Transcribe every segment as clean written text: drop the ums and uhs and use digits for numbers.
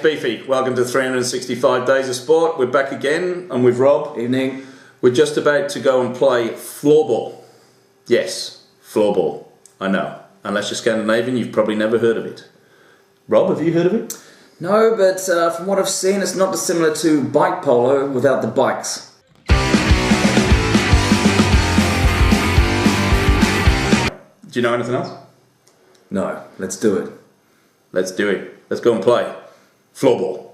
Beefy. Welcome to 365 Days of Sport. We're back again. I'm with Rob. Evening. We're just about to go and play floorball. Yes, floorball. I know. Unless you're Scandinavian, you've probably never heard of it. Rob, have you heard of it? No, but from what I've seen, it's not dissimilar to bike polo without the bikes. Do you know anything else? No, let's do it. Let's do it. Let's go and play floorball.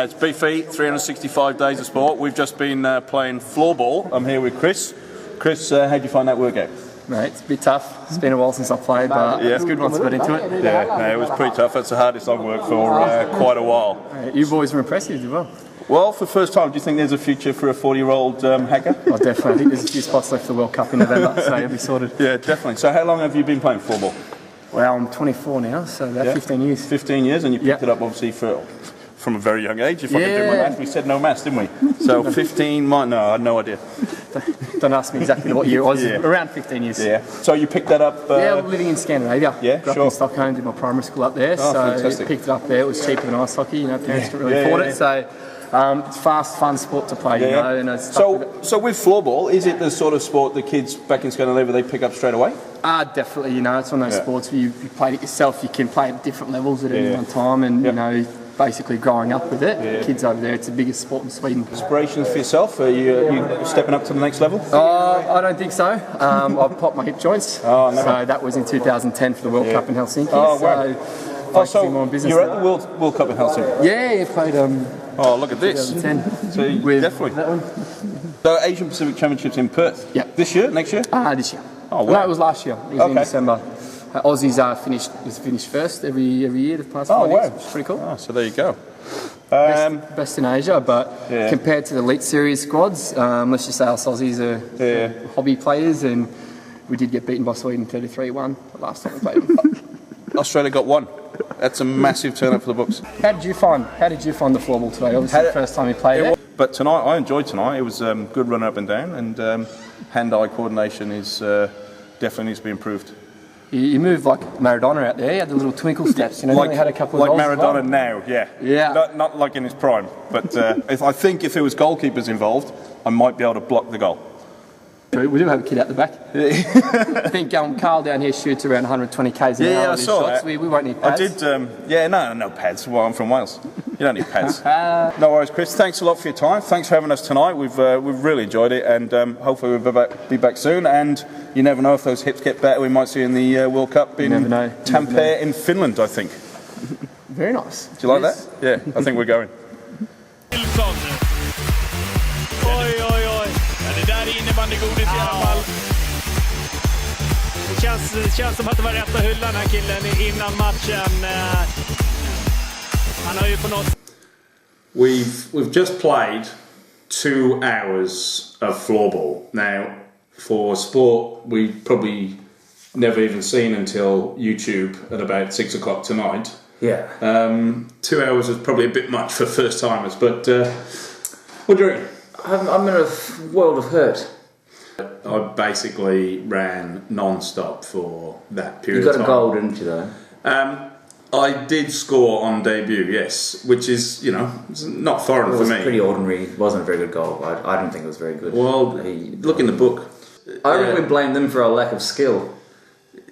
It's Beefy, 365 Days of Sport. We've just been playing floorball. I'm here with Chris. Chris, how'd you find that workout? Mate, it's a bit tough. It's been a while since I played, but it's good once I got into it. Yeah, no, it was pretty tough. It's the hardest I've worked for quite a while. You boys were impressive as well. Well, for the first time, do you think there's a future for a 40-year-old hacker? Oh, definitely. I think there's a few spots left for the World Cup in November, so it'll be sorted. Yeah, definitely. So how long have you been playing floorball? Well, I'm 24 now, so about 15 years. 15 years, and you picked it up, obviously, from a very young age, if I can do my maths. We said no maths, didn't we? So 15, no, I had no idea. Don't ask me exactly what year it was. Around 15 years. Yeah. So you picked that up? I'm living in Scandinavia. Yeah, Grew up in Stockholm, did my primary school up there, so fantastic. Picked it up there. It was cheaper than ice hockey, parents didn't really afford it, so it's fast, fun sport to play, And so with floorball, is it the sort of sport the kids back in Scandinavia, they pick up straight away? Definitely, it's one of those sports where you played it yourself, you can play at different levels at any one time, and basically growing up with it. Kids over there, it's the biggest sport in Sweden. Inspirations for yourself? Are you stepping up to the next level? I don't think so. I've popped my hip joints. So that was in 2010 for the World Cup in Helsinki. Oh, wow. So you're at the World Cup in Helsinki? Yeah, played look at this. 2010. So definitely. That one. So Asian Pacific Championships in Perth? Yeah. This year? Next year? This year. Oh, wow. No, it was last year. It was in December. Aussies finished first every year the past 5 years. It's pretty cool. So there you go. Best in Asia, but compared to the elite series squads, let's just say us Aussies are hobby players, and we did get beaten by Sweden 33-1 the last time we played them. Australia got one. That's a massive turn up for the books. How did you find the floorball today? Obviously the first time you played it. But tonight, I enjoyed tonight. It was good run up and down, and hand-eye coordination is definitely needs to be improved. You moved like Maradona out there. You had the little twinkle steps. Like, had a couple of like goals Maradona now, Yeah. Not like in his prime, but I think if there was goalkeepers involved, I might be able to block the goal. We do have a kid out the back. I think Carl down here shoots around 120 k's an hour. I saw shots. that. We won't need pads. I did. No pads. Well, I'm from Wales. don't need pads. No worries, Chris. Thanks a lot for your time. Thanks for having us tonight. We've really enjoyed it, and hopefully we'll be back soon. And you never know, if those hips get better, we might see you in the World Cup in Tampere in Finland, I think. Very nice. Do you like that? Yeah, I think we're going. Oj. Ja, det där är innebandygodis i alla fall. Det känns som att det var rätta hyllan, den här killen, innan matchen. Han har ju på något... We've just played 2 hours of floorball. Now, for sport we probably never even seen until YouTube at about 6 o'clock tonight. Yeah. 2 hours is probably a bit much for first timers, but what do you reckon? I'm in a world of hurt. I basically ran non-stop for that period You of got time. a goal, didn't you, though? I did score on debut, yes, which is, it's not foreign It for was me. pretty ordinary. It wasn't a very good goal. I don't think it was very good. Well, look in the book. I reckon we blame them for our lack of skill.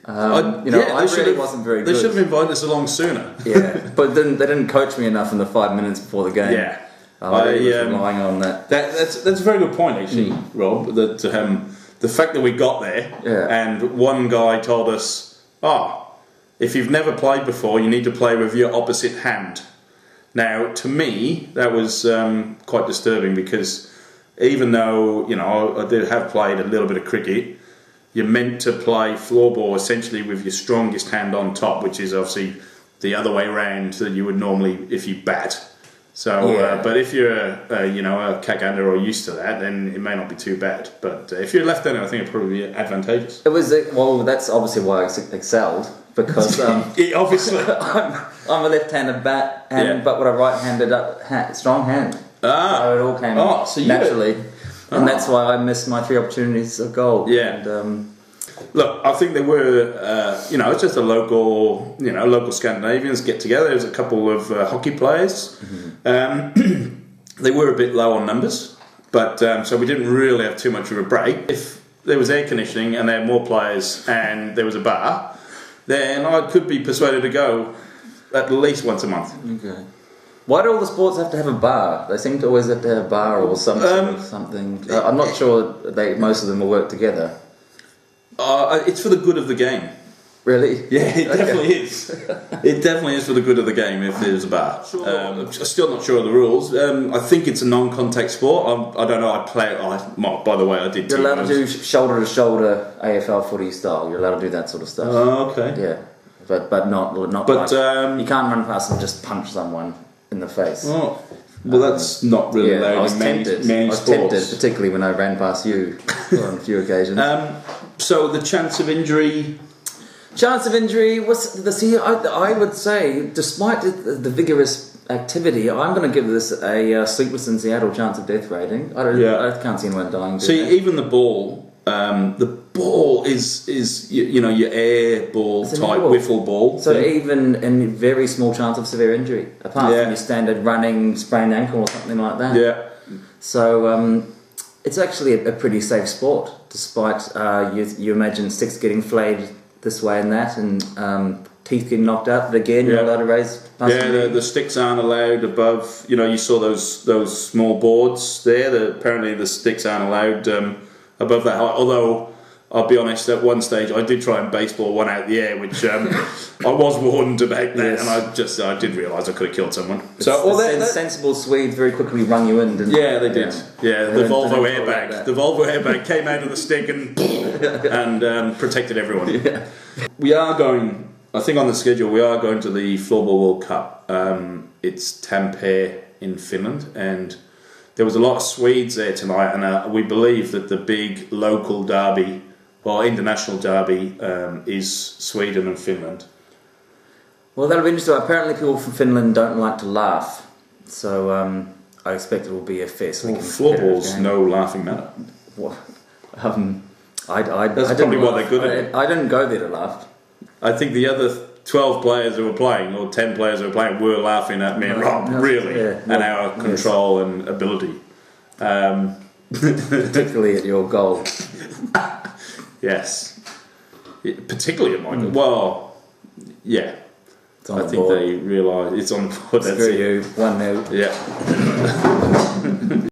I really wasn't very good. They should have invited us along sooner. Yeah, but then they didn't coach me enough in the 5 minutes before the game. Yeah. I was relying on that. That's a very good point, actually, Rob. That the fact that we got there, and one guy told us, if you've never played before, you need to play with your opposite hand. Now, to me, that was quite disturbing, because even though I did have played a little bit of cricket, you're meant to play floorball essentially with your strongest hand on top, which is obviously the other way round that you would normally if you bat. So, but if you're a cack-hander or used to that, then it may not be too bad. But if you're a left-hander, I think it'd probably be advantageous. It was that's obviously why I excelled, because obviously I'm a left-handed bat, but with a right-handed strong hand. So it all came naturally, and that's why I missed my 3 opportunities of goal. Yeah. And, look, I think they were, it's just a local Scandinavians get together. There was a couple of hockey players. They were a bit low on numbers, but so we didn't really have too much of a break. If there was air conditioning and there were more players and there was a bar, then I could be persuaded to go at least once a month. Okay. Why do all the sports have to have a bar? They seem to always have to have a bar or something. I'm not sure most of them will work together. It's for the good of the game. Really? Yeah, it definitely is. It definitely is for the good of the game if there's a bar. I'm still not sure of the rules. I think it's a non-contact sport. I don't know. By the way, I did. You're allowed to do shoulder-to-shoulder AFL footy style. You're allowed to do that sort of stuff. Oh, okay. Yeah, but not. But you can't run past and just punch someone in the face. Oh. Well, that's not really allowed I was in tempted. many I was sports. tempted, particularly when I ran past you on a few occasions. So the chance of injury... Chance of injury was I would say, despite the vigorous activity, I'm going to give this a sleepless in Seattle chance of death rating. I can't see anyone dying. Even the ball is your air ball type wiffle ball. So even in very small chance of severe injury, apart from your standard running sprained ankle or something like that. Yeah. So it's actually a pretty safe sport, despite you imagine sticks getting flayed this way and that, and teeth getting knocked out. But again, you're allowed to raise. The sticks aren't allowed above. You saw those small boards there. Apparently, the sticks aren't allowed above that height. Although I'll be honest, at one stage I did try and baseball one out the air, which I was warned about that, and I did realise I could have killed someone. The sensible Swedes very quickly rung you in, didn't they? Yeah, they did. Yeah, the Volvo airbag. The Volvo airbag came out of the stick and protected everyone. Yeah. We are going. I think on the schedule we are going to the Floorball World Cup. It's Tampere in Finland, and there was a lot of Swedes there tonight, and we believe that the big local derby, international derby, is Sweden and Finland. Well, that'll be interesting. Apparently people from Finland don't like to laugh, so I expect it will be a fest. Floorball's no laughing matter. That's probably what they're good at. I didn't go there to laugh. I think the other 12 players who were playing, or 10 players who were playing, were laughing at me and Rob, and our control and ability. Particularly at your goal. Yes. Particularly at my goal. Well, yeah. I think they realise it's on the board. Screw you, 1-0. Yeah.